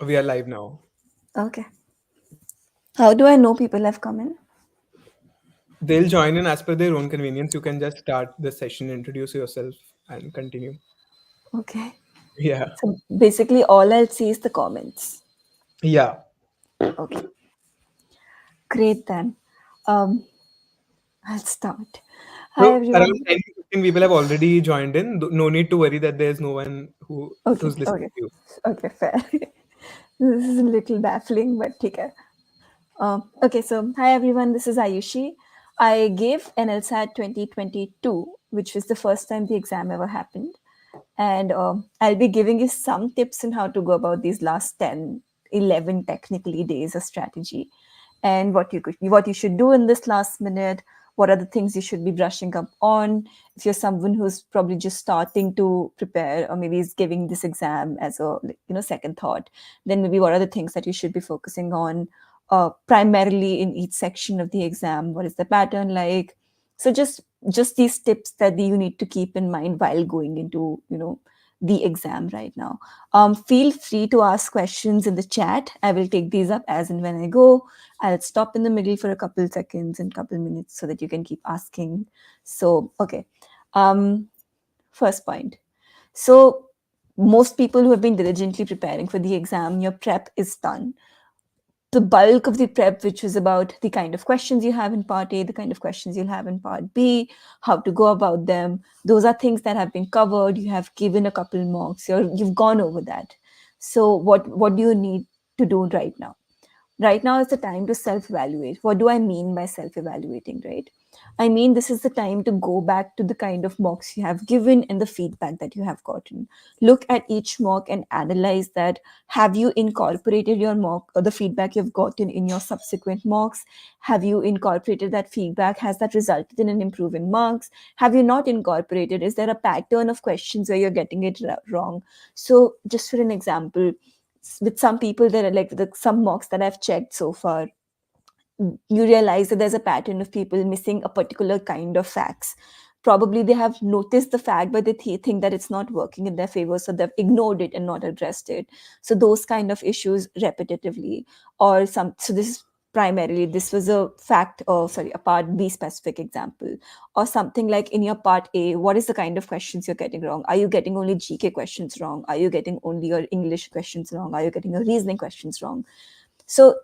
We are live now. Okay. How do I know people have come in? They'll join in as per their own convenience. You can just start the session, introduce yourself, and continue. Okay. Yeah. So basically, all I'll see is the comments. Yeah. Okay. Great then. Um, I'll start. Hi So around everyone. 10 to 15 people have already joined in. No need to worry that there's no one Okay. who's listening Okay. to you. Okay. Fair. This is a little baffling, but okay. Okay. So hi everyone. This is Ayushi. I gave NLSAT 2022, which was the first time the exam ever happened. And I'll be giving you some tips on how to go about these last 10, 11 technically days of strategy, and what you should do in this last minute. What are the things you should be brushing up on if you're someone who's probably just starting to prepare, or maybe is giving this exam as a second thought. Then maybe what are the things that you should be focusing on primarily in each section of the exam. What is the pattern like? So just these tips that you need to keep in mind while going into the exam right now. Feel free to ask questions in the chat. I will take these up as and when I go. I'll stop in the middle for a couple seconds and couple minutes so that you can keep asking. So okay. um First point. So most people who have been diligently preparing for the exam, your prep is done. The bulk of the prep, which was about the kind of questions you have in part A, the kind of questions you'll have in part B, how to go about them, those are things that have been covered. You have given a couple mocks, you've gone over that. So what do you need to do right now? Right now is the time to self evaluate. What do I mean by self evaluating, right? I mean, this is the time to go back to the kind of mocks you have given and the feedback that you have gotten. Look at each mock and analyze that. Have you incorporated your mock or the feedback you've gotten in your subsequent mocks? Have you incorporated that feedback? Has that resulted in an improvement in marks? Have you not incorporated? Is there a pattern of questions where you're getting it wrong? So, just for an example, with some people, there are like some mocks that I've checked so far, you realize that there's a pattern of people missing a particular kind of facts. Probably they have noticed the fact, but they think that it's not working in their favor, so they've ignored it and not addressed it. So those kind of issues repetitively, or some. So this is primarily, this was a fact, or sorry, a part B specific example, or something like in your part A, what is the kind of questions you're getting wrong? Are you getting only GK questions wrong? Are you getting only your English questions wrong? Are you getting your reasoning questions wrong? So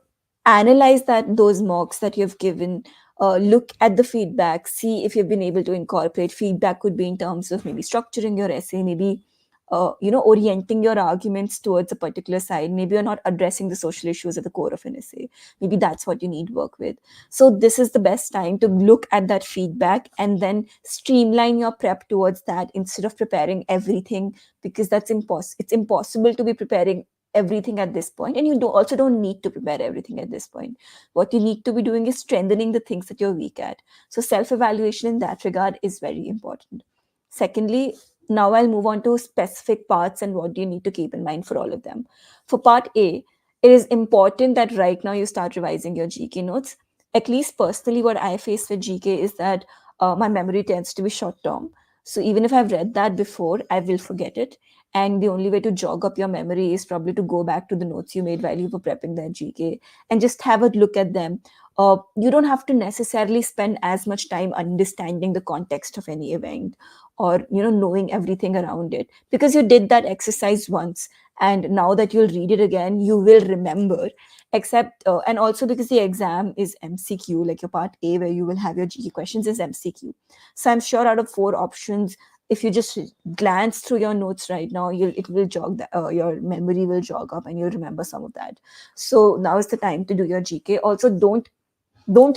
analyze those mocks that you've given. Look at the feedback, see if you've been able to incorporate feedback. Could be in terms of maybe structuring your essay, maybe orienting your arguments towards a particular side. Maybe you're not addressing the social issues at the core of an essay. Maybe that's what you need work with. So this is the best time to look at that feedback and then streamline your prep towards that, instead of preparing everything, because it's impossible to be preparing everything at this point, and you also don't need to prepare everything at this point. What you need to be doing is strengthening the things that you're weak at. So self evaluation in that regard is very important. Secondly, now I'll move on to specific parts and what do you need to keep in mind for all of them. For part A, it is important that right now you start revising your GK notes. At least personally, what I face with GK is that my memory tends to be short term. So even if I've read that before, I will forget it, and the only way to jog up your memory is probably to go back to the notes you made while you were prepping that GK and just have a look at them. You don't have to necessarily spend as much time understanding the context of any event, or knowing everything around it, because you did that exercise once, and now that you'll read it again, you will remember. Except and also because the exam is MCQ, like your part A where you will have your GK questions is MCQ. So I'm sure out of four options, if you just glance through your notes right now, it will jog your memory will jog up and you'll remember some of that. So now is the time to do your GK. Also, don't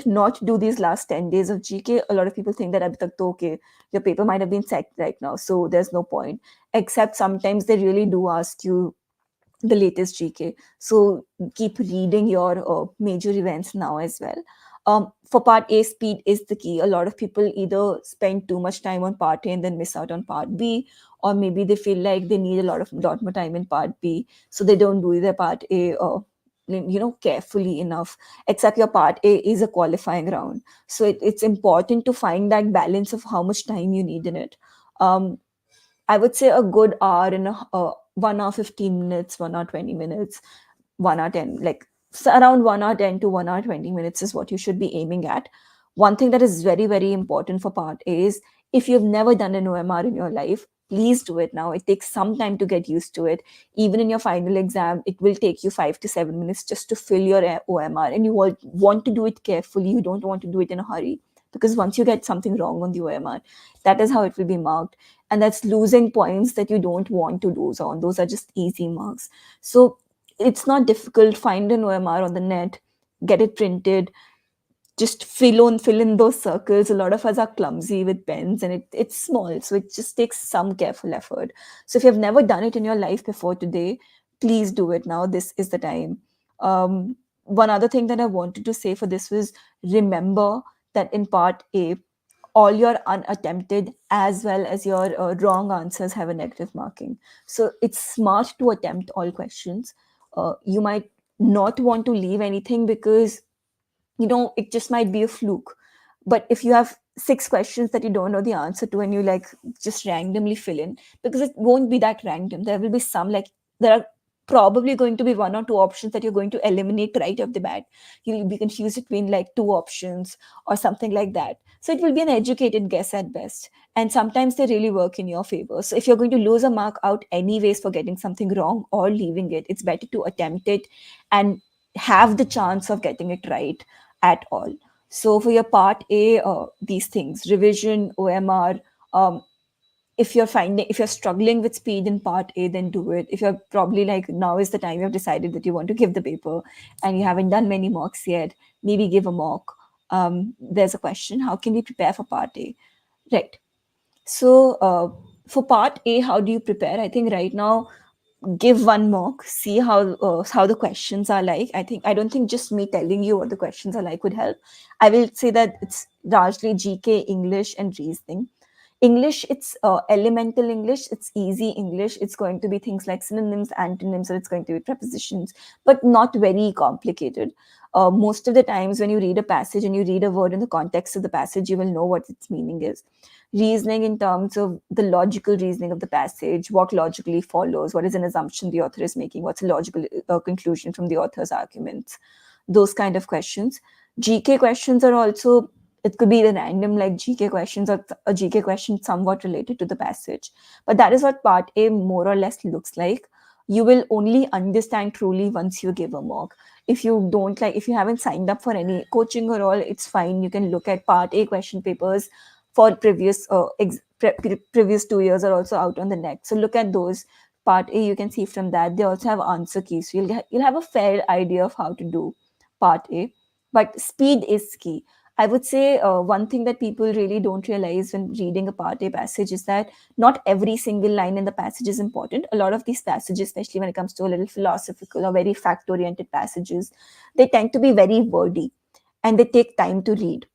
not do these last 10 days of GK. A lot of people think that abhi tak to okay, your paper might have been set right now, so there's no point. Except sometimes they really do ask you the latest GK. So keep reading your major events now as well. For part A, speed is the key. A lot of people either spend too much time on part A and then miss out on part B, or maybe they feel like they need a lot more time in part B, so they don't do their part A carefully enough. Except your part A is a qualifying round, so it's important to find that balance of how much time you need in it. um, I would say a good hour and 1 hour 15 minutes, 1 hour 20 minutes, 1 hour 10, like around 1 hour 10 to 1 hour 20 minutes is what you should be aiming at. One thing that is very, very important for part A is, if you've never done an OMR in your life, please do it now. It takes some time to get used to it. Even in your final exam, it will take you 5 to 7 minutes just to fill your OMR, and you want to do it carefully. You don't want to do it in a hurry, because once you get something wrong on the OMR, that is how it will be marked. And that's losing points that you don't want to lose on. Those are just easy marks. So it's not difficult. Find an OMR on the net, get it printed, just fill in those circles. A lot of us are clumsy with pens, and it's small, so it just takes some careful effort. So if you've never done it in your life before today, please do it now. This is the time. One other thing that I wanted to say for this was, remember that in part A, all your unattempted as well as your wrong answers have a negative marking. So it's smart to attempt all questions. You might not want to leave anything because it just might be a fluke. But if you have 6 questions that you don't know the answer to, and you like just randomly fill in, because it won't be that random. There will be some, like, there are probably going to be 1 or 2 options that you're going to eliminate right off the bat. You'll be confused between like 2 options or something like that. So it will be an educated guess at best. And sometimes they really work in your favor. So if you're going to lose a mark out anyways for getting something wrong or leaving it, it's better to attempt it and have the chance of getting it right at all. So for your part A, these things, revision, OMR, if you're struggling with speed in part A, then do it. If you're probably like, now is the time, you've decided that you want to give the paper and you haven't done many mocks yet, maybe give a mock. There's a question, how can we prepare for part A? Right. So for part A, how do you prepare? I think right now, give one mock, see how the questions are like. I don't think just me telling you what the questions are like would help. I will say that it's largely GK, English, and reasoning. English, it's elemental English, it's easy English. It's going to be things like synonyms, antonyms, or it's going to be prepositions, but not very complicated. Most of the times when you read a passage and you read a word in the context of the passage, you will know what its meaning is. Reasoning, in terms of the logical reasoning of the passage, what logically follows, what is an assumption the author is making, what's a logical conclusion from the author's arguments, those kind of questions. GK questions are also, it could be the random like GK questions, or a GK question somewhat related to the passage. But that is what part A more or less looks like. You will only understand truly once you give a mock. If you don't like, if you haven't signed up for any coaching or all, it's fine. You can look at part A question papers for previous 2 years are also out on the net. So look at those. Part A, you can see from that. They also have answer keys. So you'll have a fair idea of how to do part A. But speed is key. I would say one thing that people really don't realize when reading a part A passage is that not every single line in the passage is important. A lot of these passages, especially when it comes to a little philosophical or very fact-oriented passages, they tend to be very wordy and they take time to read.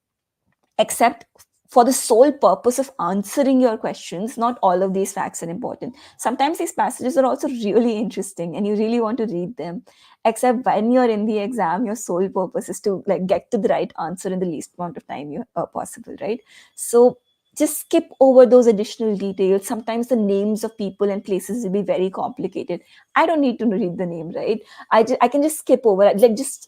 Except for the sole purpose of answering your questions, not all of these facts are important. Sometimes these passages are also really interesting and you really want to read them. Except when you're in the exam, your sole purpose is to like get to the right answer in the least amount of time possible, right? So just skip over those additional details. Sometimes the names of people and places will be very complicated. I don't need to read the name, right? I can just skip over it. Like, just,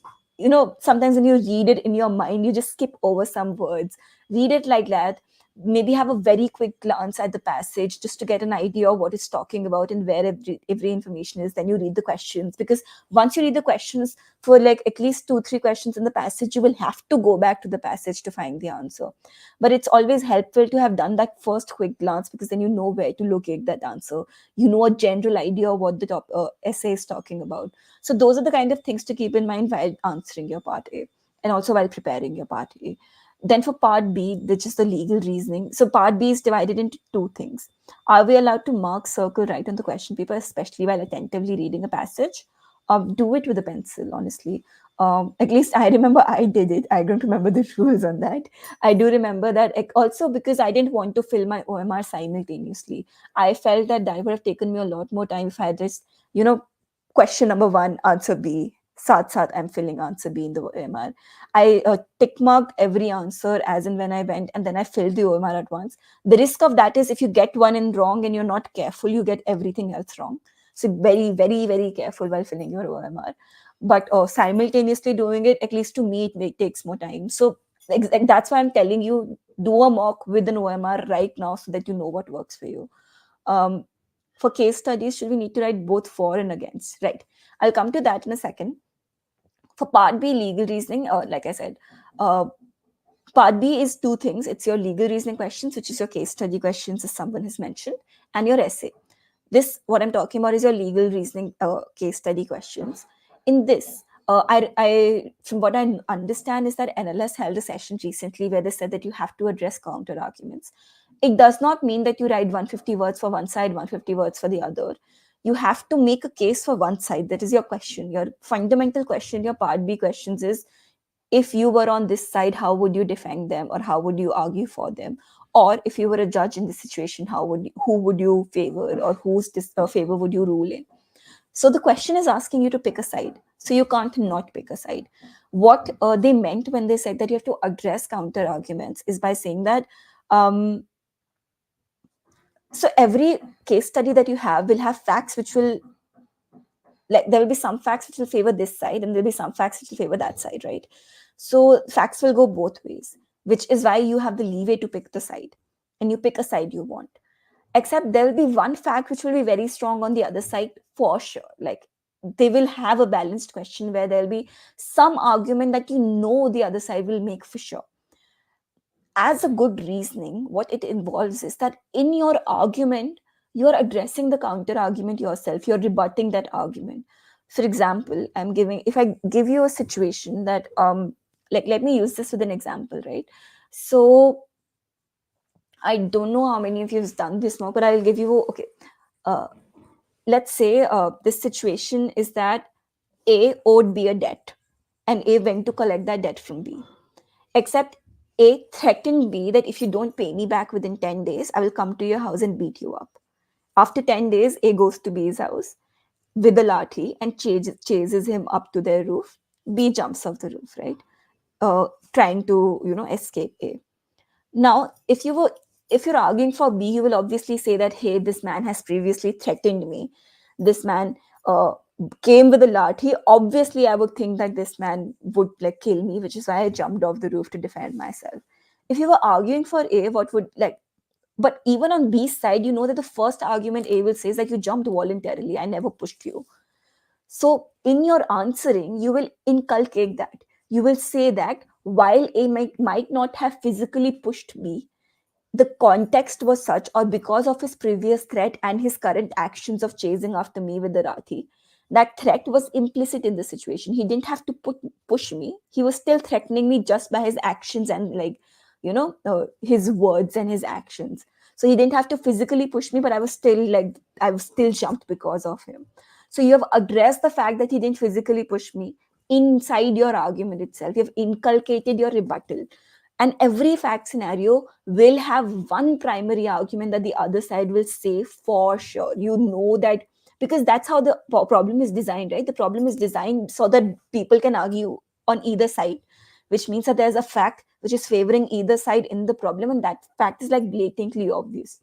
sometimes when you read it in your mind, you just skip over some words. Read it like that. Maybe have a very quick glance at the passage just to get an idea of what it's talking about and where every information is. Then you read the questions, because once you read the questions for like at least 2-3 questions in the passage, you will have to go back to the passage to find the answer. But it's always helpful to have done that first quick glance, because then you know where to locate that answer. You know a general idea of what the essay is talking about. So those are the kind of things to keep in mind while answering your part A, and also while preparing your part A. Then for part B, which is the legal reasoning. So part B is divided into 2 things. Are we allowed to mark, circle, write on the question paper, especially while attentively reading a passage? Do it with a pencil, honestly. At least I remember I did it. I don't remember the rules on that. I do remember that also because I didn't want to fill my OMR simultaneously. I felt that would have taken me a lot more time if I had just, question number 1, answer B. Sat, I'm filling answer B in the OMR. I tick marked every answer as and when I went, and then I filled the OMR at once. The risk of that is if you get one in wrong and you're not careful, you get everything else wrong. So very, very, very careful while filling your OMR. But simultaneously doing it, at least to me, takes more time. So that's why I'm telling you, do a mock with an OMR right now so that you know what works for you. Um, for case studies, should we need to write both for and against? Right. I'll come to that in a second. For part B, legal reasoning, like I said, uh, part B is two things. It's your legal reasoning questions, which is your case study questions, as someone has mentioned, and your essay. This, what I'm talking about, is your legal reasoning case study questions. In this, from what I understand, is that NLS held a session recently where they said that you have to address counter arguments. It does not mean that you write 150 words for one side, 150 words for the other. You have to make a case for one side. That is your question. Your fundamental question, your part B questions is, if you were on this side, how would you defend them, or how would you argue for them? Or if you were a judge in this situation, who would you favor, or whose favor would you rule in? So the question is asking you to pick a side. So you can't not pick a side. What they meant when they said that you have to address counter arguments is by saying that so every case study that you have will have facts which will, like, there will be some facts which will favor this side and there'll be some facts which will favor that side, right? So facts will go both ways, which is why you have the leeway to pick the side, and you pick a side you want. Except there will be one fact which will be very strong on the other side for sure. Like, they will have a balanced question where there'll be some argument that the other side will make for sure. As a good reasoning, what it involves is that in your argument, you're addressing the counter argument yourself, you're rebutting that argument. For example, if I give you a situation that, like, let me use this with an example, right? So I don't know how many of you have done this now, but I'll give you, okay. Uh, let's say this situation is that A owed B a debt, and A went to collect that debt from B. Except A threatened B that if you don't pay me back within 10 days, I will come to your house and beat you up. After 10 days, A goes to B's house with a lathi and chases him up to their roof. B jumps off the roof, right? Trying to, escape A. Now, if you're arguing for B, you will obviously say that, hey, this man has previously threatened me. This man came with a lathi. Obviously, I would think that this man would, like, kill me, which is why I jumped off the roof to defend myself. If you were arguing for A, but even on B's side, you know that the first argument A will say is that you jumped voluntarily. I never pushed you. So in your answering, you will inculcate that. You will say that while A might not have physically pushed B, the context was such, or because of his previous threat and his current actions of chasing after me with the Rathi, that threat was implicit in the situation. He didn't have to push me. He was still threatening me just by his actions and, like, his words and his actions. So he didn't have to physically push me, but I was still jumped because of him. So you have addressed the fact that he didn't physically push me inside your argument itself. You have inculcated your rebuttal. And every fact scenario will have one primary argument that the other side will say for sure. You know that, because that's how the problem is designed, right? The problem is designed so that people can argue on either side, which means that there's a fact which is favoring either side in the problem, and that fact is, like, blatantly obvious.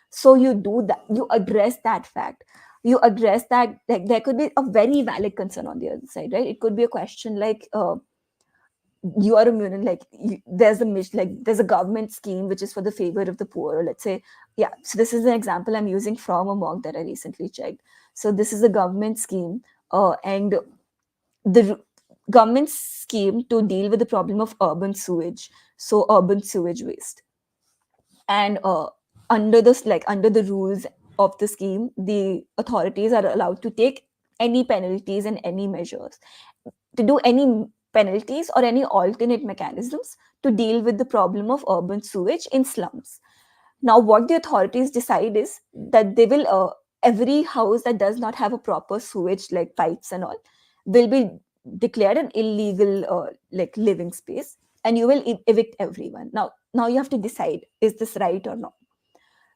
So you do that, you address that fact, you address that, like, there could be a very valid concern on the other side, right? It could be a question like, you are immune, like, there's a government scheme which is for the favor of the poor, or let's say, yeah, so this is an example I'm using from a mock that I recently checked. So this is a government scheme, and the government scheme to deal with the problem of urban sewage, so urban sewage waste. And under the rules of the scheme, the authorities are allowed to take any penalties and any measures, to do any penalties or any alternate mechanisms to deal with the problem of urban sewage in slums. Now, what the authorities decide is that they will, every house that does not have a proper sewage, like pipes and all, will be declared an illegal, like, living space, and you will evict everyone. Now you have to decide, is this right or not?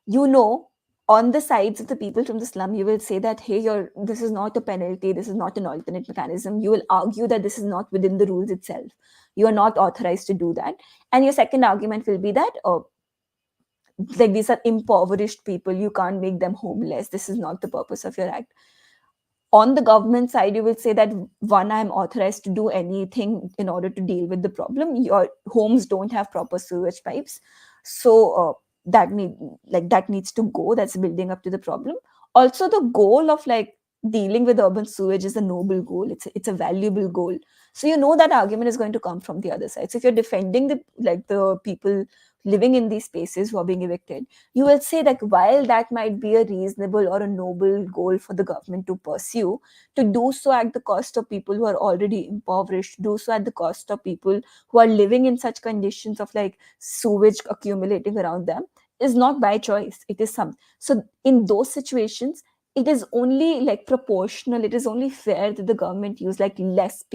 You know, on the sides of the people from the slum, you will say that, hey, this is not a penalty, this is not an alternate mechanism. You will argue that this is not within the rules itself. You are not authorized to do that. And your second argument will be that, like these are impoverished people, you can't make them homeless, this is not the purpose of your act. On the government side, you will say that, one, I'm authorized to do anything in order to deal with the problem. Your homes don't have proper sewage pipes, so that need like that needs to go, that's building up to the problem. Also, the goal of like dealing with urban sewage is a noble goal, it's a valuable goal. So you know that argument is going to come from the other side. So if you're defending the people living in these spaces who are being evicted, you will say that while that might be a reasonable or a noble goal for the government to pursue, to do so at the cost of people who are already impoverished, do so at the cost of people who are living in such conditions of like sewage accumulating around them, is not by choice. It is some. So in those situations, it is only like proportional. It is only fair that the government use like less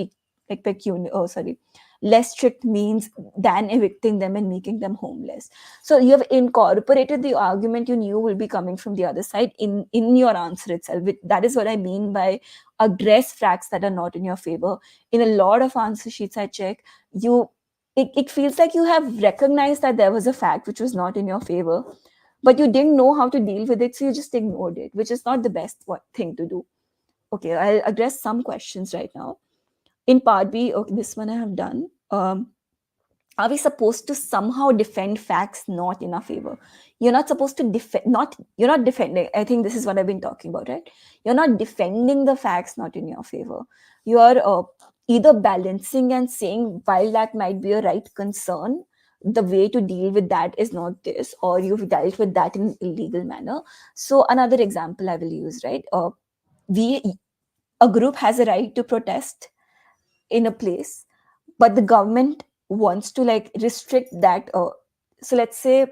strict means than evicting them and making them homeless. So you have incorporated the argument you knew will be coming from the other side in your answer itself. That is what I mean by address facts that are not in your favor. In a lot of answer sheets I check, it feels like you have recognized that there was a fact which was not in your favor, but you didn't know how to deal with it, so you just ignored it, which is not the best thing to do. Okay, I'll address some questions right now. In part B, okay, this one I have done. Are we supposed to somehow defend facts not in our favor? You're not supposed to defend, not, you're not defending. I think this is what I've been talking about, right? You're not defending the facts not in your favor. You're either balancing and saying, while that might be a right concern, the way to deal with that is not this, or you've dealt with that in an illegal manner. So another example I will use, right? We A group has a right to protest in a place, but the government wants to like restrict that. So let's say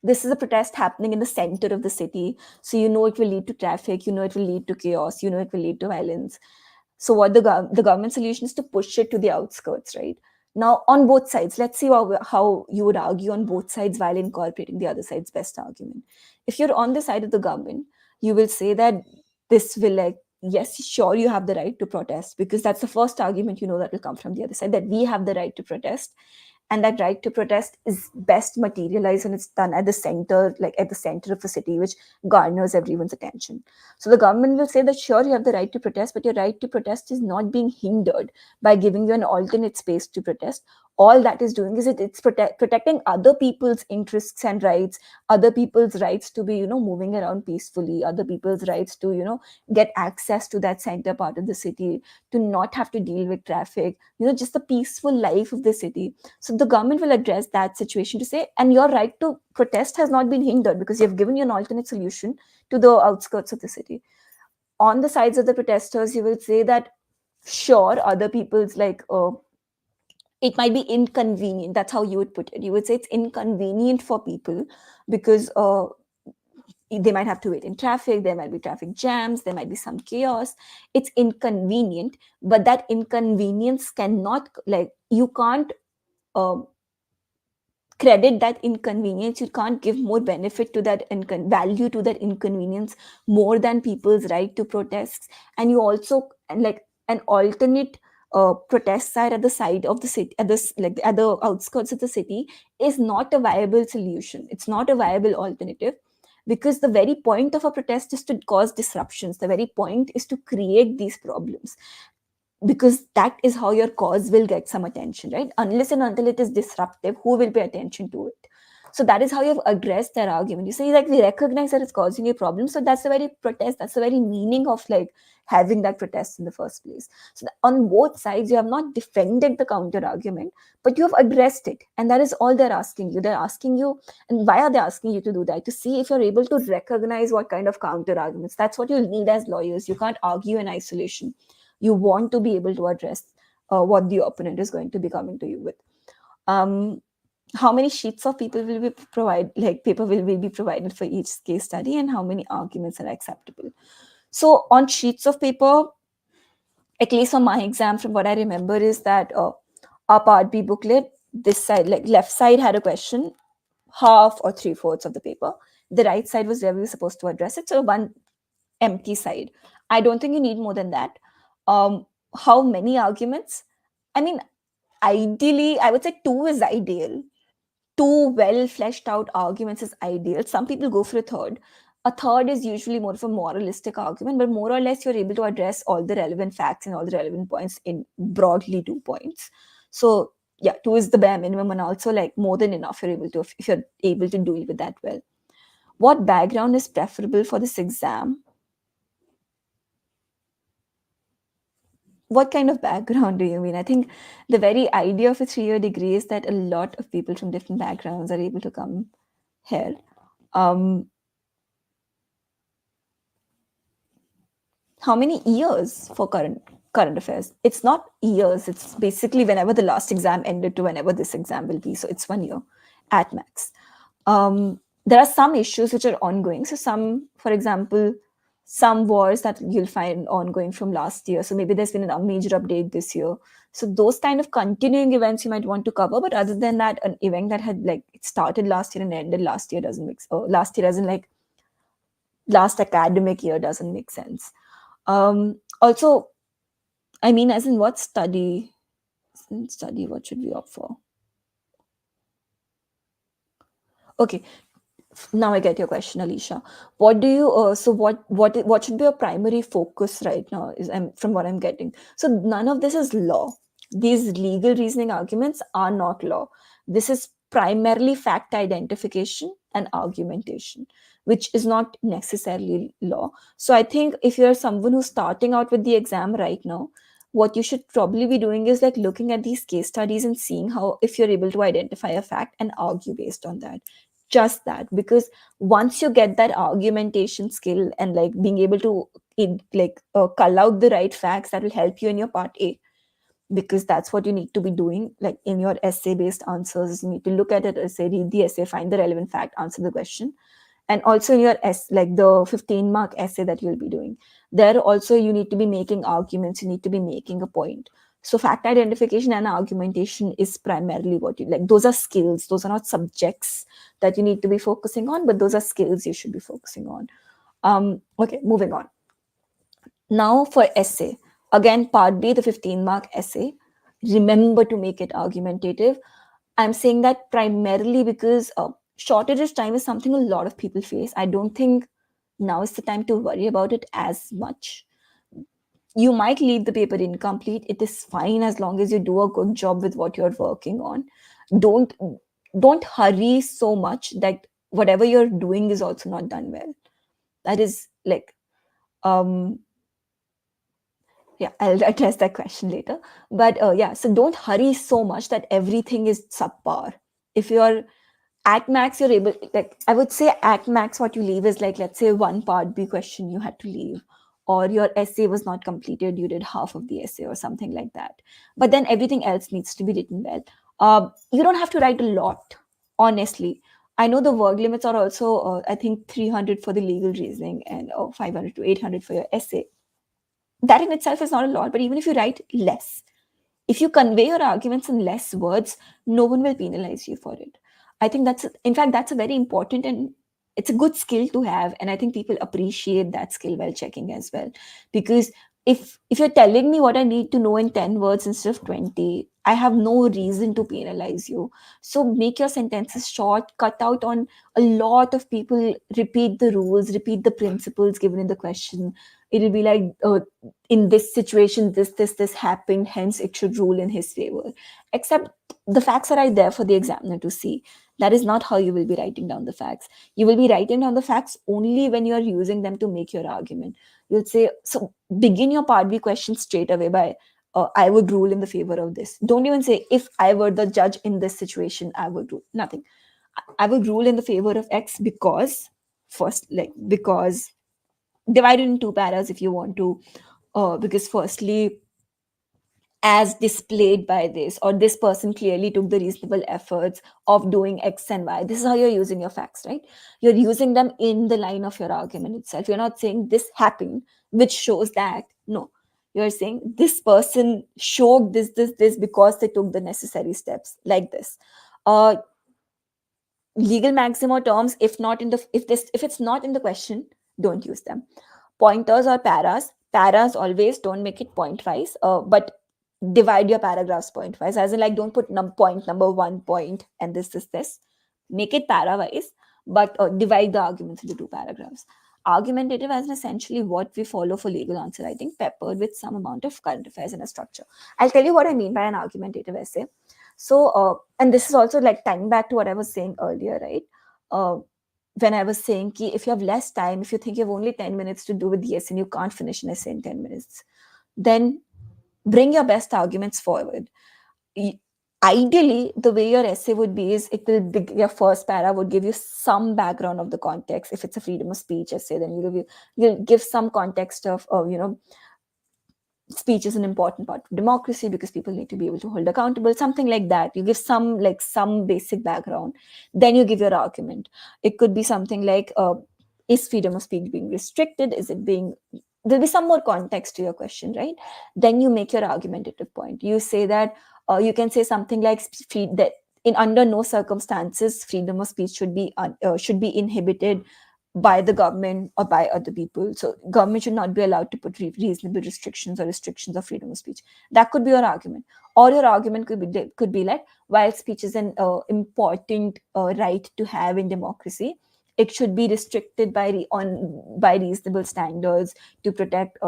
this is a protest happening in the center of the city, so you know it will lead to traffic, you know it will lead to chaos, you know it will lead to violence. So what the government solution is to push it to the outskirts, right? Now on both sides, let's see how you would argue on both sides while incorporating the other side's best argument. If you're on the side of the government, you will say that this will like, yes, sure, you have the right to protest, because that's the first argument you know that will come from the other side, that we have the right to protest. And that right to protest is best materialized when it's done at the center, like at the center of a city, which garners everyone's attention. So the government will say that sure, you have the right to protest, but your right to protest is not being hindered by giving you an alternate space to protest. All that is doing is it's protecting other people's interests and rights, other people's rights to be, moving around peacefully, other people's rights to, get access to that center part of the city, to not have to deal with traffic, just the peaceful life of the city. So the government will address that situation to say, and your right to protest has not been hindered because you have given you an alternate solution to the outskirts of the city. On the sides of the protesters, you will say that sure, other people's like it might be inconvenient. That's how you would put it. You would say it's inconvenient for people because they might have to wait in traffic, there might be traffic jams, there might be some chaos. It's inconvenient, but that inconvenience cannot, like, you can't um, credit that inconvenience. You can't give more benefit to that value to that inconvenience more than people's right to protest. And you also, and like an alternate protest site at the side of the city, at the outskirts of the city, is not a viable solution. It's not a viable alternative, because the very point of a protest is to cause disruptions. The very point is to create these problems, because that is how your cause will get some attention, right? Unless and until it is disruptive, who will pay attention to it? So that is how you have addressed their argument. You say like, we recognize that it's causing a problem, so that's the very protest, that's the very meaning of like having that protest in the first place. So on both sides, you have not defended the counter argument, but you have addressed it, and that is all they're asking you. They're asking you, and why are they asking you to do that? To see if you're able to recognize what kind of counter arguments. That's what you need as lawyers. You can't argue in isolation. You want to be able to address what the opponent is going to be coming to you with. How many sheets of paper will be provided for each case study, and how many arguments are acceptable? So on sheets of paper, at least on my exam, from what I remember, is that our part B booklet, this side, like left side, had a question, half or three-fourths of the paper. The right side was where we were supposed to address it. So one empty side. I don't think you need more than that. How many arguments? I mean, ideally, I would say two is ideal. two well fleshed out arguments is ideal. Some people go for a third. A third is usually more of a moralistic argument, but more or less you're able to address all the relevant facts and all the relevant points in broadly 2 points. So yeah, two is the bare minimum, and also like more than enough. You're able to, if you're able to do with that well. What background is preferable for this exam? What kind of background do you mean? I think the very idea of a 3 year degree is that a lot of people from different backgrounds are able to come here. Um, how many years for current affairs? It's not years. It's basically whenever the last exam ended to whenever this exam will be. So it's 1 year at max. There are some issues which are ongoing. So some, for example, some wars that you'll find ongoing from last year. So maybe there's been a major update this year. So those kind of continuing events you might want to cover. But other than that, an event that had like it started last year and ended last year doesn't make last year doesn't like last academic year doesn't make sense. Also, I mean, as in what study? Study, what should we opt for? Okay, now I get your question, Alicia. What do you so what should be your primary focus right now is from what I'm getting. So none of this is law. These legal reasoning arguments are not law. This is primarily fact identification and argumentation, which is not necessarily law. So I think if you're someone who's starting out with the exam right now, what you should probably be doing is like looking at these case studies and seeing how if you're able to identify a fact and argue based on that, just that. Because once you get that argumentation skill and like being able to cull out the right facts, that will help you in your part A, because that's what you need to be doing. Like in your essay based answers, you need to look at it essay, read the essay, find the relevant fact, answer the question. And also in your like the 15-mark essay that you'll be doing, there also you need to be making arguments, you need to be making a point. So fact identification and argumentation is primarily what you like. Those are skills, those are not subjects that you need to be focusing on, but those are skills you should be focusing on. Okay, moving on. Now for essay, again, part B, the 15-mark essay, remember to make it argumentative. I'm saying that primarily because shortage of time is something a lot of people face. I don't think now is the time to worry about it as much. You might leave the paper incomplete. It is fine as long as you do a good job with what you're working on. Don't don't hurry so much that whatever you're doing is also not done well. That is like yeah, I'll address that question later. But yeah, so don't hurry so much that everything is subpar. If you're at max, you're able, like I would say at max what you leave is like, let's say one part B question you had to leave, or your essay was not completed, you did half of the essay or something like that. But then everything else needs to be written well. You don't have to write a lot, honestly. I know the word limits are also I think 300 for the legal reasoning and 500 to 800 for your essay. That in itself is not a lot, but even if you write less, if you convey your arguments in less words, no one will penalize you for it. I think in fact, that's a very important and it's a good skill to have. And I think people appreciate that skill while checking as well. Because if you're telling me what I need to know in 10 words instead of 20, I have no reason to penalize you. So make your sentences short, cut out on a lot of people, repeat the rules, repeat the principles given in the question. It'll be like, in this situation, this happened, hence it should rule in his favor. Except the facts are right there for the examiner to see. That is not how you will be writing down the facts. You will be writing down the facts only when you are using them to make your argument. You'll say, so begin your part B question straight away by, I would rule in the favor of this. Don't even say, if I were the judge in this situation, I would rule. Nothing. I would rule in the favor of X because, first, like, because divide it in two paras if you want to, because firstly, as displayed by this, or this person clearly took the reasonable efforts of doing X and Y. This is how you're using your facts, right? You're using them in the line of your argument itself. You're not saying this happened, which shows that. No, you're saying this person showed this because they took the necessary steps, like this. Legal maxima terms, if it's not in the question, don't use them. Pointers or paras always don't make it point wise, but divide your paragraphs point wise, as in like don't put point number 1 and this, make it para wise, but divide the arguments into two paragraphs. Argumentative as essentially what we follow for legal answer writing, peppered with some amount of current affairs and a structure. I'll tell you what I mean by an argumentative essay. So and this is also like tying back to what I was saying earlier, right? When I was saying ki if you have less time, if you think you have only 10 minutes to do with the essay and you can't finish an essay in 10 minutes, then bring your best arguments forward. Ideally, the way your essay would be is it will be, your first para would give you some background of the context. If it's a freedom of speech essay, then you'll give some context of speech is an important part of democracy because people need to be able to hold accountable, something like that. You give some basic background, then you give your argument. It could be something like is freedom of speech being restricted, is it being, there'll be some more context to your question, right? Then you make your argumentative point. You say that you can say something like that in under no circumstances freedom of speech should be inhibited by the government or by other people. So government should not be allowed to put reasonable restrictions or restrictions of freedom of speech. That could be your argument. Or your argument could be like, while speech is an important right to have in democracy, it should be restricted by reasonable standards to protect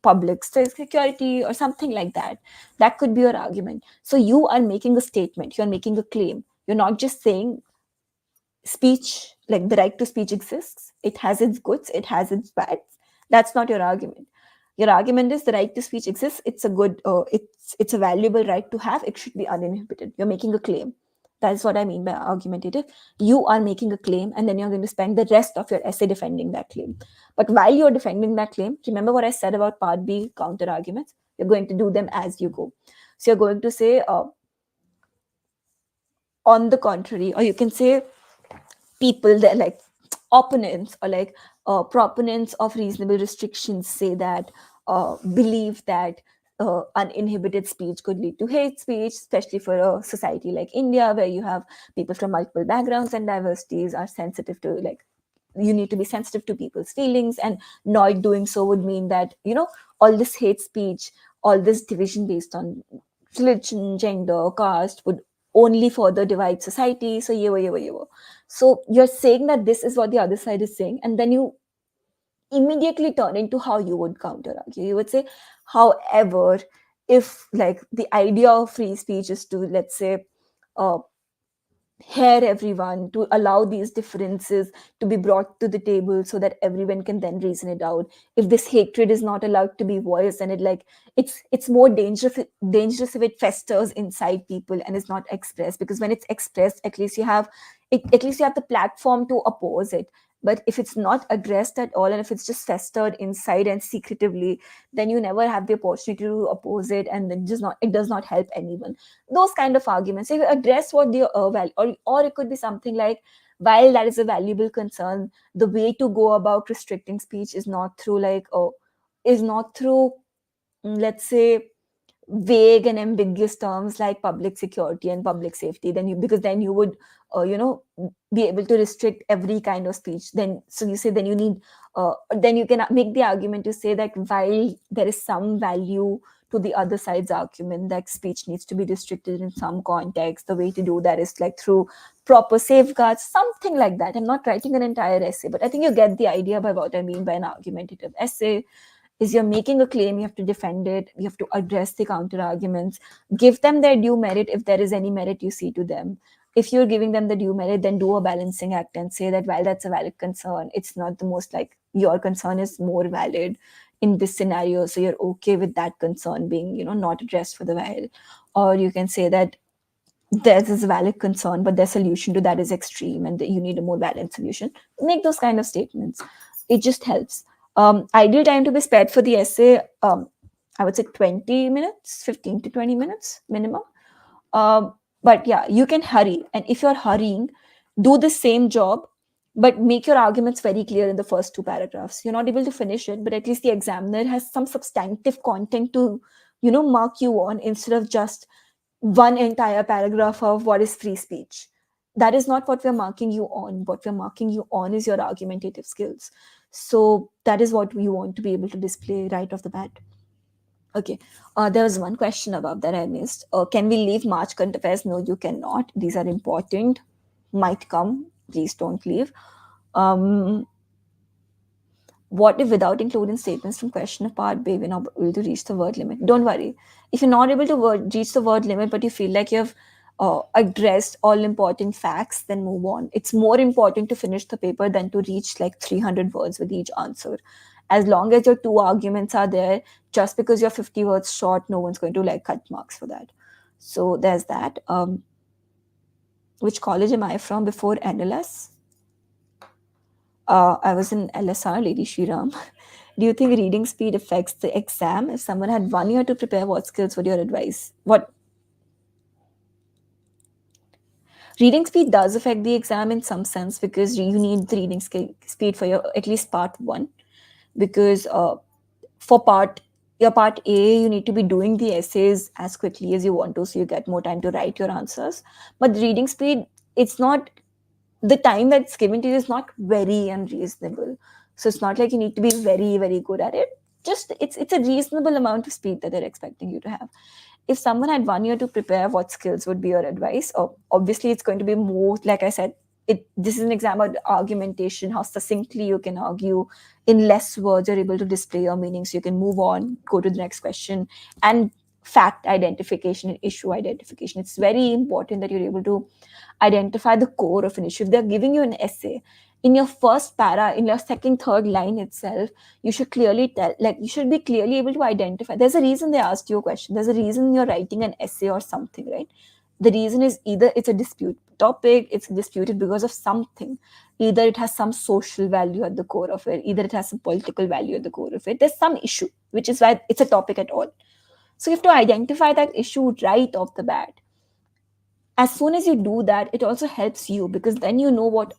public security or something like that. That could be your argument. So you are making a statement, you're making a claim. You're not just saying speech, like the right to speech exists, it has its goods, it has its bads. That's not your argument. Your argument is the right to speech exists, it's a good it's a valuable right to have, it should be uninhibited. You're making a claim. That's what I mean by argumentative. You are making a claim and then you're going to spend the rest of your essay defending that claim. But while you're defending that claim, remember what I said about part B counter arguments. You're going to do them as you go. So you're going to say on the contrary, or you can say people that like opponents or like proponents of reasonable restrictions say that believe that uninhibited speech could lead to hate speech, especially for a society like India where you have people from multiple backgrounds and diversities are sensitive to like, you need to be sensitive to people's feelings, and not doing so would mean that all this hate speech, all this division based on religion, gender, caste would only further divide society. So so you're saying that this is what the other side is saying, and then you immediately turn into how you would counter argue. You would say, however, if like the idea of free speech is to, let's say, uh, hear everyone, to allow these differences to be brought to the table so that everyone can then reason it out. If this hatred is not allowed to be voiced, and it's more dangerous if it festers inside people and is not expressed, because when it's expressed, at least you have the platform to oppose it. But if it's not addressed at all, and if it's just festered inside and secretively, then you never have the opportunity to oppose it, and then it does not help anyone. Those kind of arguments, if you address what the or it could be something like, while that is a valuable concern, the way to go about restricting speech is not through let's say, vague and ambiguous terms like public security and public safety. Then you would be able to restrict every kind of speech. Then so you say, then you need then you can make the argument to say that while there is some value to the other side's argument that speech needs to be restricted in some context, the way to do that is like through proper safeguards, something like that. I'm not writing an entire essay, but I think you get the idea by what I mean by an argumentative essay. Is you're making a claim, you have to defend it, you have to address the counter arguments, give them their due merit if there is any merit you see to them. If you're giving them the due merit, then do a balancing act and say that while that's a valid concern, it's not the most, like, your concern is more valid in this scenario, so you're okay with that concern being not addressed for the while. Or you can say that there's a valid concern, but their solution to that is extreme and that you need a more balanced solution. Make those kind of statements. It just helps. Ideal time to be spared for the essay, I would say 20 minutes, 15 to 20 minutes minimum. But yeah, you can hurry. And if you're hurrying, do the same job, but make your arguments very clear in the first two paragraphs. You're not able to finish it, but at least the examiner has some substantive content to, mark you on, instead of just one entire paragraph of what is free speech. That is not what we're marking you on. What we're marking you on is your argumentative skills. So that is what we want to be able to display right off the bat. Okay. There was one question above that I missed. Can we leave March current affairs? No, you cannot. These are important. Might come. Please don't leave. Um, what if without including statements from question of part B, we're not able to reach the word limit? Don't worry. If you're not able to reach the word limit, but you feel like you've addressed all important facts, then move on. It's more important to finish the paper than to reach like 300 words with each answer. As long as your two arguments are there, just because you're 50 words short, no one's going to like cut marks for that. So there's that. Which college am I from before NLS? I was in LSR, Lady Shriram. Do you think reading speed affects the exam? If someone had 1 year to prepare, what skills would your advice? What reading speed does affect the exam in some sense because you need the reading speed for your at least part one. Because for your part A, you need to be doing the essays as quickly as you want to, so you get more time to write your answers. But the reading speed, it's not the time that's given to you is not very unreasonable. So it's not like you need to be very, very good at it. Just it's a reasonable amount of speed that they're expecting you to have. If someone had 1 year to prepare, what skills would be your advice? Or obviously it's going to be more, like I said, this is an exam about argumentation, how succinctly you can argue in less words, you're able to display your meaning, so you can move on, go to the next question, and fact identification and issue identification. It's very important that you're able to identify the core of an issue. If they're giving you an essay, in your first para, in your second, third line itself, you should clearly tell, like, you should be clearly able to identify. There's a reason they asked you a question. There's a reason you're writing an essay or something, right? The reason is either it's a dispute topic, it's disputed because of something. Either it has some social value at the core of it, either it has some political value at the core of it. There's some issue, which is why it's a topic at all. So you have to identify that issue right off the bat. As soon as you do that, it also helps you because then you know what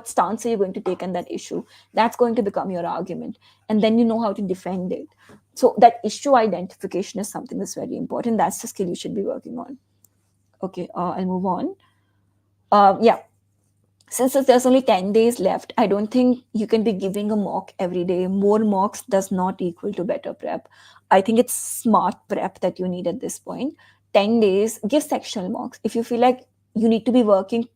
stance are you going to take on that issue. That's going to become your argument, and then you know how to defend it. So that issue identification is something that's very important. That's the skill you should be working on. Okay, I'll move on. Yeah, since there's only 10 days left, I don't think you can be giving a mock every day. More mocks does not equal to better prep. I think it's smart prep that you need at this point. 10 days, give sectional mocks. If you feel like you need to be working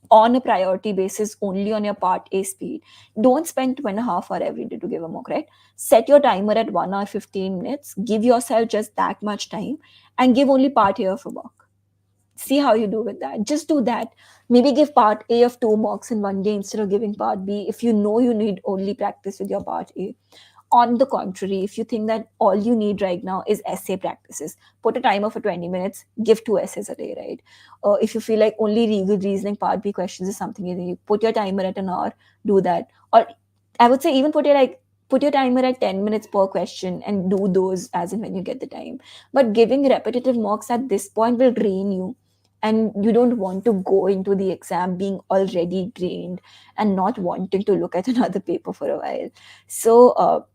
on a priority basis only on your part A speed, don't spend 2.5 hours every day to give a mock, right? Set your timer at 1 hour 15 minutes, give yourself just that much time, and give only part A of a mock. See how you do with that. Just do that. Maybe give part A of 2 mocks in one day instead of giving part B if you know you need only practice with your part A. On the contrary, if you think that all you need right now is essay practices, put a timer for 20 minutes, give 2 essays a day, right? If you feel like only legal reasoning part B questions is something you put your timer at an hour, do that. Or I would say even put your timer at 10 minutes per question and do those as and when you get the time. But giving repetitive mocks at this point will drain you, and you don't want to go into the exam being already drained and not wanting to look at another paper for a while. So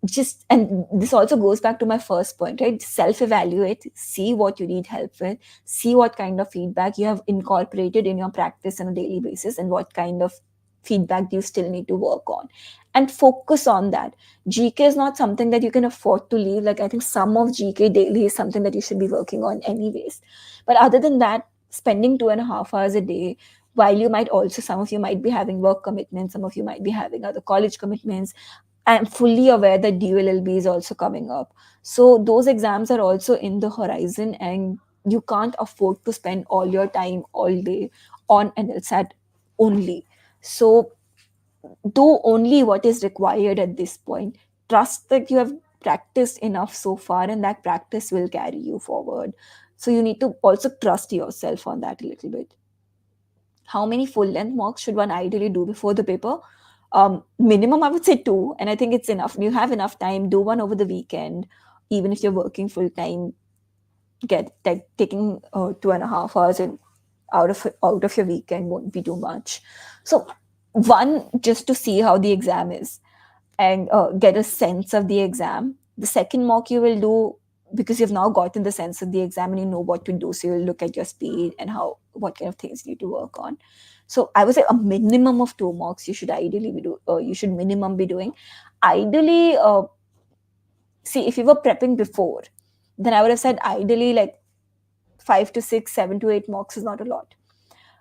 just, and this also goes back to my first point, right? Self evaluate, see what you need help with, see what kind of feedback you have incorporated in your practice on a daily basis, and what kind of feedback do you still need to work on, and focus on that. GK is not something that you can afford to leave. Like, I think some of GK daily is something that you should be working on anyways. But other than that, spending 2.5 hours a day, while you might also, some of you might be having work commitments, some of you might be having other college commitments. I'm fully aware that DULLB is also coming up. So those exams are also in the horizon, and you can't afford to spend all your time all day on NLSAT only. So do only what is required at this point. Trust that you have practiced enough so far, and that practice will carry you forward. So you need to also trust yourself on that a little bit. How many full length mocks should one ideally do before the paper? Minimum, I would say 2, and I think it's enough. You have enough time. Do one over the weekend, even if you're working full time. Taking 2.5 hours out of your weekend won't be too much. So, one, just to see how the exam is and get a sense of the exam. The second mock you will do because you've now gotten the sense of the exam and you know what to do. So you'll look at your speed and what kind of things you need to work on. So I would say a minimum of 2 mocks you should ideally you should minimum be doing. Ideally, See, if you were prepping before, then I would have said ideally like 5 to 6, 7 to 8 mocks is not a lot.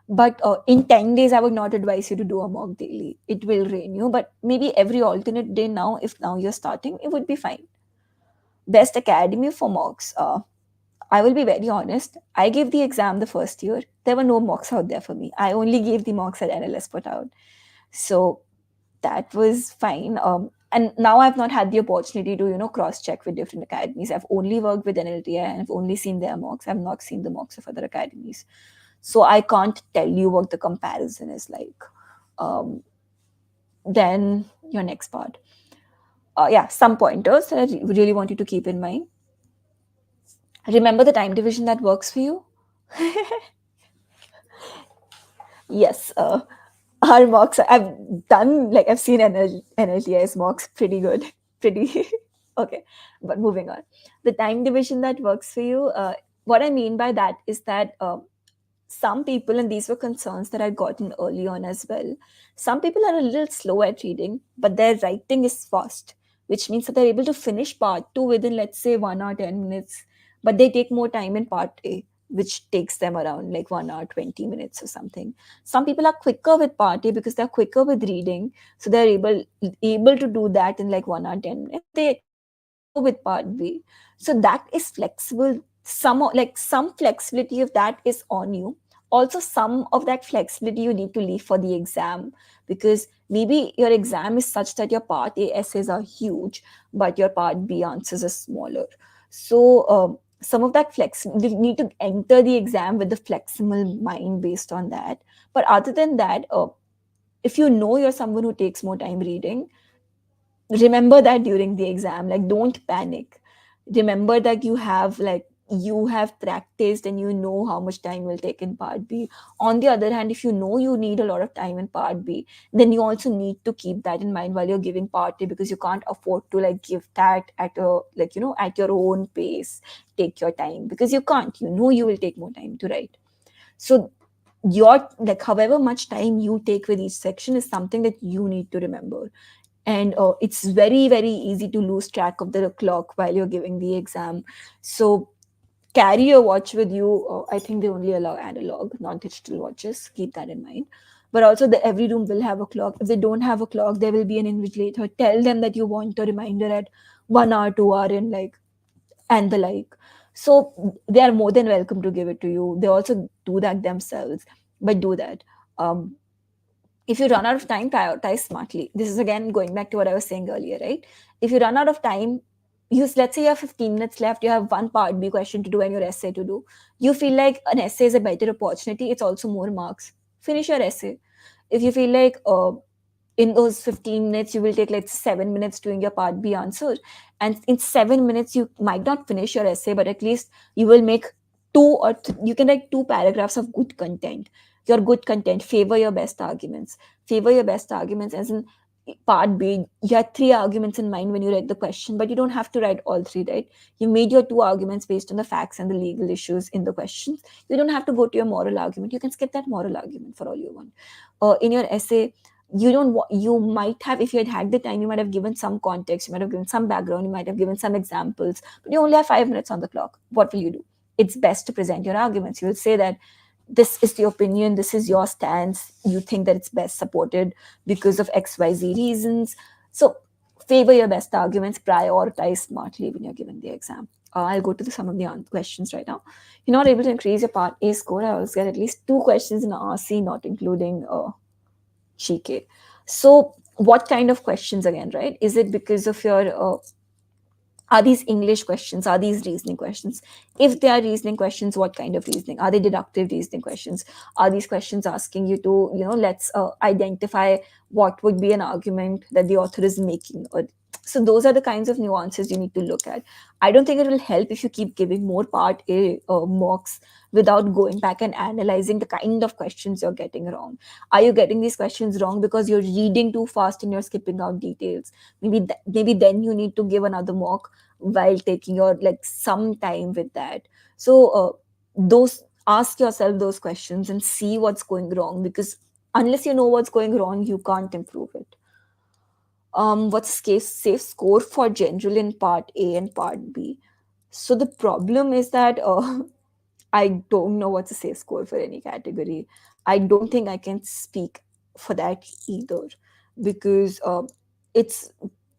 But in 10 days, I would not advise you to do a mock daily. It will drain you. But maybe every alternate day now, if now you're starting, it would be fine. Best academy for mocks. I will be very honest. I gave the exam the first year. There were no mocks out there for me. I only gave the mocks that NLS put out. So that was fine. And now I've not had the opportunity to, cross check with different academies. I've only worked with NLTI and I've only seen their mocks. I've not seen the mocks of other academies. So I can't tell you what the comparison is like. Then your next part. Yeah, some pointers that I really want you to keep in mind. Remember the time division that works for you. Yes, our mocks, I've done, like, I've seen NLTI's mocks pretty good. Pretty okay. But moving on. The time division that works for you, what I mean by that is that some people, and these were concerns that I'd gotten early on as well, some people are a little slow at reading, but their writing is fast, which means that they're able to finish part two within, let's say, 1 hour, 10 minutes, but they take more time in part A, which takes them around like 1 hour, 20 minutes or something. Some people are quicker with part A because they're quicker with reading, so they're able to do that in like 1 hour, 10 minutes. They are slow with part B. So that is flexible. Some flexibility of that is on you. Also, some of that flexibility you need to leave for the exam, because maybe your exam is such that your part A essays are huge, but your part B answers are smaller. So some of that you need to enter the exam with the flexible mind based on that. But other than that, if you know you're someone who takes more time reading, remember that during the exam, like, don't panic. Remember that you have practiced and you know how much time will take in part B. On the other hand, if you know you need a lot of time in part B, then you also need to keep that in mind while you're giving part A, because you can't afford to like give that at a, at your own pace. Take your time, because you can't, you will take more time to write. So your, like, however much time you take with each section is something that you need to remember. And it's very, very easy to lose track of the clock while you're giving the exam. So carry your watch with you. I think they only allow analog, not digital watches. Keep that in mind. But also, every room will have a clock. If they don't have a clock, there will be an invigilator. Tell them that you want a reminder at 1 hour, 2 hour, and the like. So they are more than welcome to give it to you. They also do that themselves, but do that. Um, if you run out of time, prioritize smartly. This is again going back to what I was saying earlier, right? If you run out of time, let's say you have 15 minutes left, you have one part B question to do and your essay to do. You feel like an essay is a better opportunity, it's also more marks. Finish your essay. If you feel like in those 15 minutes you will take like 7 minutes doing your part B answer, and in 7 minutes you might not finish your essay, but at least you will make you can write 2 paragraphs of good content. Your good content, favor your best arguments. Favor your best arguments, as in part B, you had 3 arguments in mind when you read the question, but you don't have to write all 3, right? You made your 2 arguments based on the facts and the legal issues in the questions. You don't have to go to your moral argument. You can skip that moral argument for all you want. In your essay, you might have, if you had the time, you might have given some context, you might have given some background, you might have given some examples, but you only have 5 minutes on the clock. What will you do? It's best to present your arguments. You will say that this is the opinion, this is your stance, you think that it's best supported because of XYZ reasons. So favor your best arguments, prioritize smartly when you're giving the exam. I'll go to some of the questions right now. You're not able to increase your part A score, I will get at least 2 questions in RC, not including GK. So what kind of questions again, right? Is it because of your are these English questions? Are these reasoning questions? If they are reasoning questions, what kind of reasoning? Are they deductive reasoning questions? Are these questions asking you to, let's identify what would be an argument that the author is making? So those are the kinds of nuances you need to look at. I don't think it will help if you keep giving more part A mocks without going back and analyzing the kind of questions you're getting wrong. Are you getting these questions wrong because you're reading too fast and you're skipping out details? Maybe then you need to give another mock while taking your some time with that. So those ask yourself those questions and see what's going wrong, because unless you know what's going wrong, you can't improve it. what's safe score for general in part A and part B. So the problem is that I don't know what's a safe score for any category. I don't think I can speak for that either, because it's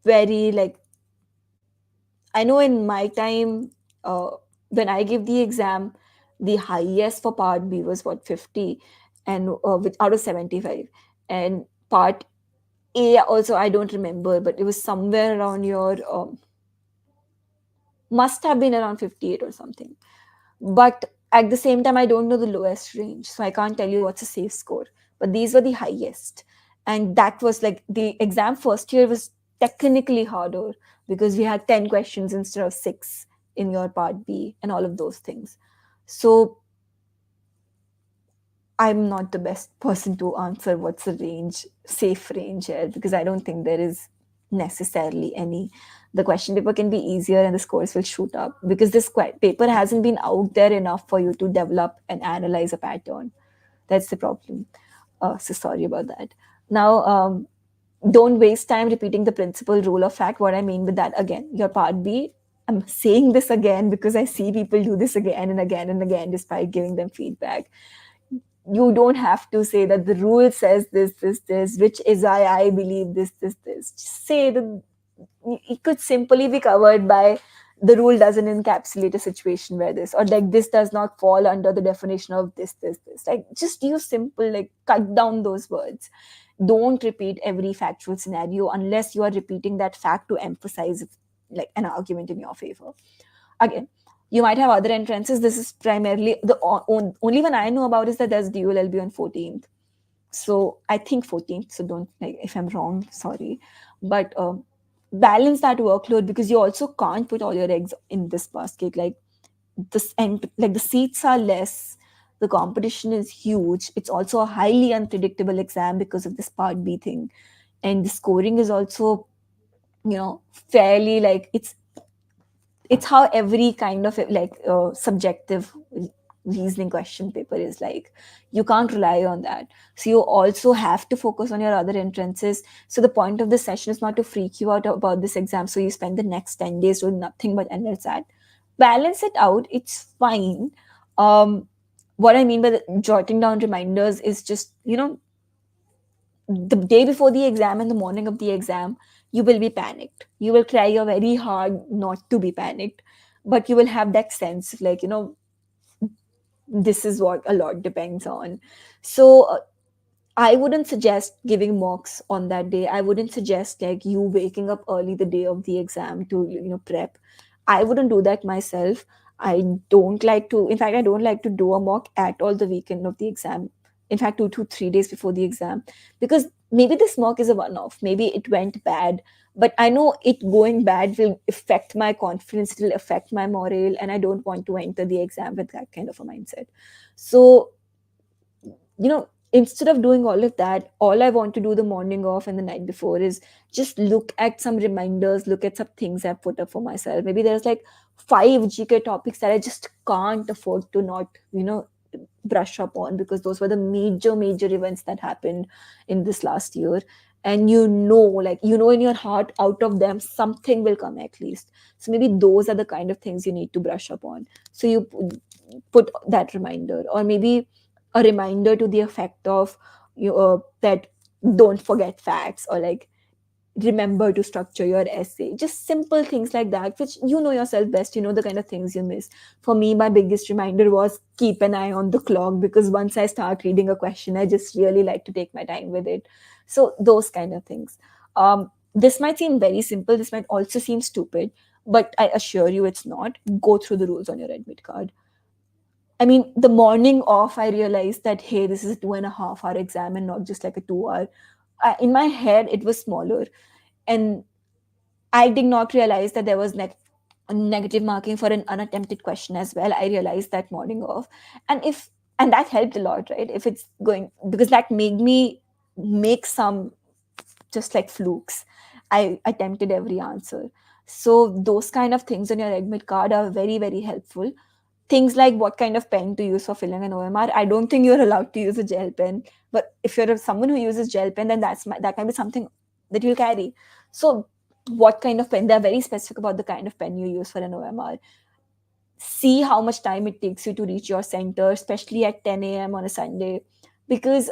very like, I know in my time, uh, when I give the exam, the highest for part B was what, 50, and with out of 75, and part A also I don't remember, but it was somewhere around your must have been around 58 or something. But at the same time, I don't know the lowest range, so I can't tell you what's a safe score. But these were the highest, and that was like the exam first year was technically harder because we had 10 questions instead of 6 in your part B and all of those things. So I'm not the best person to answer what's the range, safe range here, because I don't think there is necessarily any. The question paper can be easier and the scores will shoot up because this paper hasn't been out there enough for you to develop and analyze a pattern. That's the problem. So sorry about that. Now, don't waste time repeating the principal rule of fact. What I mean with that, again, your part B, I'm saying this again because I see people do this again and again and again despite giving them feedback. You don't have to say that the rule says this, which is why I believe this. Just say that it could simply be covered by the rule doesn't encapsulate a situation where this, or like this does not fall under the definition of this. Like just use simple, like cut down those words. Don't repeat every factual scenario unless you are repeating that fact to emphasize like an argument in your favor. Again, you might have other entrances. This is primarily the only one I know about is that there's dual LB on 14th. So I think 14th. So don't, like, if I'm wrong, sorry. But balance that workload because you also can't put all your eggs in this basket. Like this, and like the seats are less. The competition is huge. It's also a highly unpredictable exam because of this part B thing. And the scoring is also, fairly like it's how every kind of like subjective reasoning question paper is like. You can't rely on that, so you also have to focus on your other entrances. So the point of this session is not to freak you out about this exam so you spend the next 10 days doing nothing but NLSAT. Balance it out, it's fine. What I mean by jotting down reminders is just, the day before the exam and the morning of the exam, you will be panicked. You will try your very hard not to be panicked, but you will have that sense of like, this is what a lot depends on. So I wouldn't suggest giving mocks on that day. I wouldn't suggest like you waking up early the day of the exam to, prep. I wouldn't do that myself. I don't like to, in fact, I don't like to do a mock at all the weekend of the exam. In fact, 2 to 3 days before the exam, because maybe this mock is a one off. Maybe it went bad, but I know it going bad will affect my confidence, it will affect my morale, and I don't want to enter the exam with that kind of a mindset. So, instead of doing all of that, all I want to do the morning of and the night before is just look at some reminders, look at some things I've put up for myself. Maybe there's like 5 GK topics that I just can't afford to not, brush up on because those were the major events that happened in this last year. And like, in your heart, out of them, something will come at least. So maybe those are the kind of things you need to brush up on. So you put that reminder, or maybe a reminder to the effect of that don't forget facts, or like remember to structure your essay. Just simple things like that, which you know yourself best, you know the kind of things you miss. For me, my biggest reminder was keep an eye on the clock, because once I start reading a question, I just really like to take my time with it. So those kind of things. This might seem very simple, this might also seem stupid, but I assure you it's not. Go through the rules on your admit card. I mean, the morning off, I realized that, hey, this is a 2.5 hour exam and not just like a 2 hour. In my head, it was smaller. And I did not realize that there was negative marking for an unattempted question as well. I realized that morning off. And that helped a lot, right? If it's going, because that made me make some just like flukes. I attempted every answer. So those kind of things on your admit card are very, very helpful. Things like what kind of pen to use for filling an OMR. I don't think you're allowed to use a gel pen, but if you're someone who uses gel pen, then that might be something that you'll carry. So what kind of pen? They're very specific about the kind of pen you use for an OMR. See how much time it takes you to reach your center, especially at 10 a.m. on a Sunday, because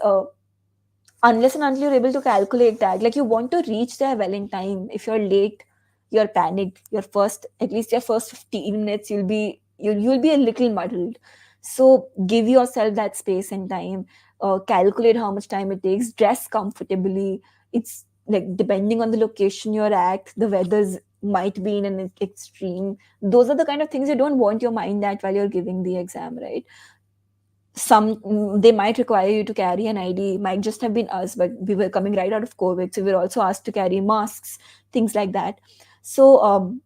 unless and until you're able to calculate that, like, you want to reach there well in time. If you're late, you're panicked. Your first, at least your first 15 minutes, you'll be a little muddled. So give yourself that space and time. Calculate how much time it takes. Dress comfortably. It's like, depending on the location you're at, the weather's might be in an extreme. Those are the kind of things you don't want your mind at while you're giving the exam, right? They might require you to carry an ID. Might just have been us, but we were coming right out of COVID, so we were also asked to carry masks, things like that. So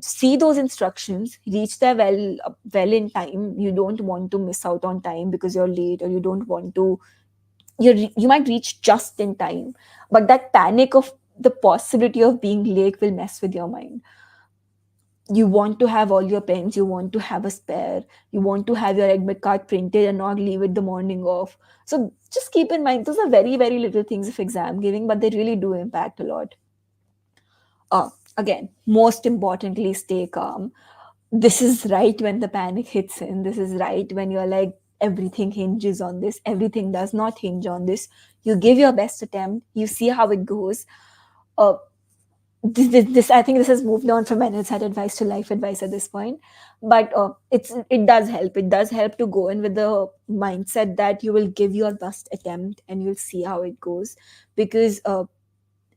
see those instructions, reach there well in time. You don't want to miss out on time because you're late, or you don't want to, you might reach just in time, but that panic of the possibility of being late will mess with your mind. You want to have all your pens, you want to have a spare, you want to have your admit card printed and not leave it the morning off. So just keep in mind, those are very, very little things of exam giving, but they really do impact a lot. Again, most importantly, stay calm. This is right when the panic hits in. This is right when you're like, everything hinges on this, everything does not hinge on this. You give your best attempt, you see how it goes. uh, this I think this has moved on from NLSAT advice to life advice at this point, but it does help. It does help to go in with the mindset that you will give your best attempt and you'll see how it goes. Because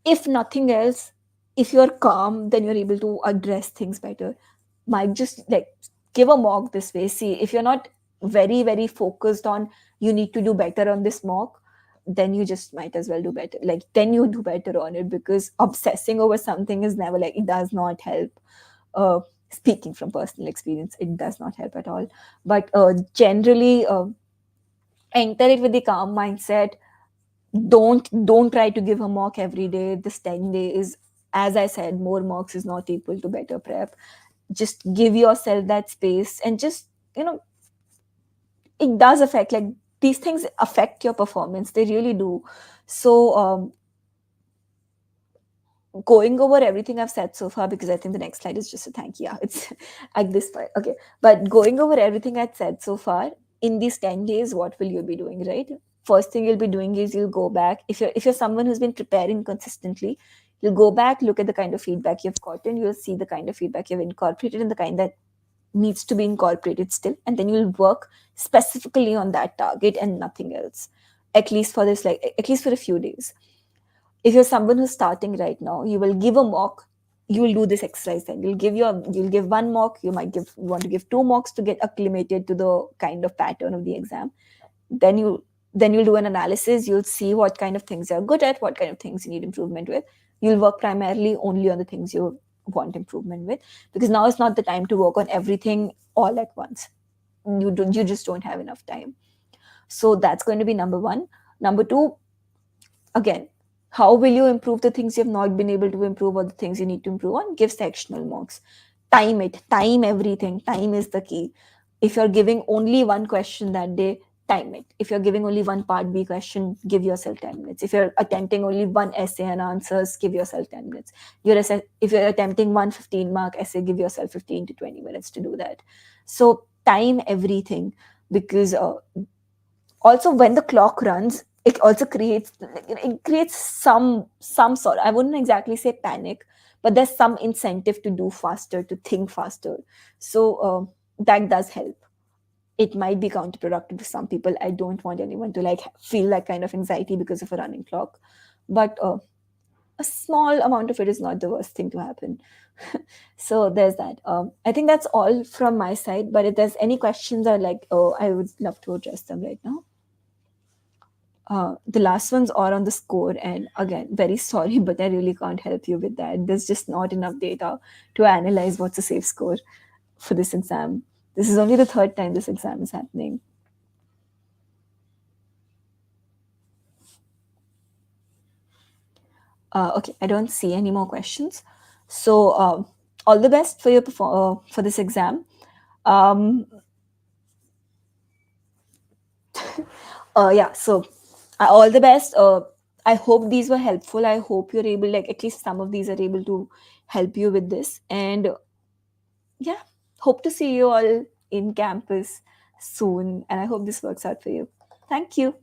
if nothing else, if you're calm, then you're able to address things better. Might just like give a mock this way. See, if you're not very, very focused on you need to do better on this mock, then you just might as well do better. Like, then you do better on it, because obsessing over something is never, like, it does not help. Uh, Speaking from personal experience, it does not help at all. But generally, enter it with the calm mindset. Don't try to give a mock every day. This 10 days, as I said, more mocks is not equal to better prep. Just give yourself that space, and just, it does affect, like, these things affect your performance, they really do. So going over everything I've said so far, because I think the next slide is just a thank you. Yeah, it's at this point. Okay. But going over everything I've said so far, in these 10 days, what will you be doing, right? First thing you'll be doing is you'll go back. If you're someone who's been preparing consistently, you'll go back, look at the kind of feedback you've gotten, you'll see the kind of feedback you've incorporated and the kind that needs to be incorporated still, and then you'll work specifically on that target and nothing else, at least for this, like, at least for a few days. If you're someone who's starting right now, you will give a mock. You will do this exercise, then you'll give one mock. You want to give two mocks to get acclimated to the kind of pattern of the exam. Then you'll do an analysis. You'll see what kind of things you're good at, what kind of things you need improvement with. You'll work primarily only on the things you want improvement with, because now is not the time to work on everything all at once. You just don't have enough time. So that's going to be number one. Number two, again, how will you improve the things you have not been able to improve, or the things you need to improve on? Give sectional mocks. Time it. Time everything. Time is the key. If you're giving only one question that day, time it. If you're giving only one part B question, give yourself 10 minutes. If you're attempting only one essay and answers, give yourself 10 minutes. If you're attempting one 15-mark essay, give yourself 15 to 20 minutes to do that. So time everything, because also when the clock runs, it also creates some sort, I wouldn't exactly say panic, but there's some incentive to do faster, to think faster. So that does help. It might be counterproductive to some people. I don't want anyone to like feel that kind of anxiety because of a running clock, but a small amount of it is not the worst thing to happen. So there's that. I think that's all from my side, but if there's any questions, I would love to address them right now. The last ones are on the score, and again, very sorry, but I really can't help you with that. There's just not enough data to analyze what's a safe score for this exam. This is only the third time this exam is happening. Okay, I don't see any more questions. So all the best for for this exam. Yeah, so all the best. I hope these were helpful. I hope you're able, like, at least some of these are able to help you with this. And yeah, hope to see you all in campus soon. And I hope this works out for you. Thank you.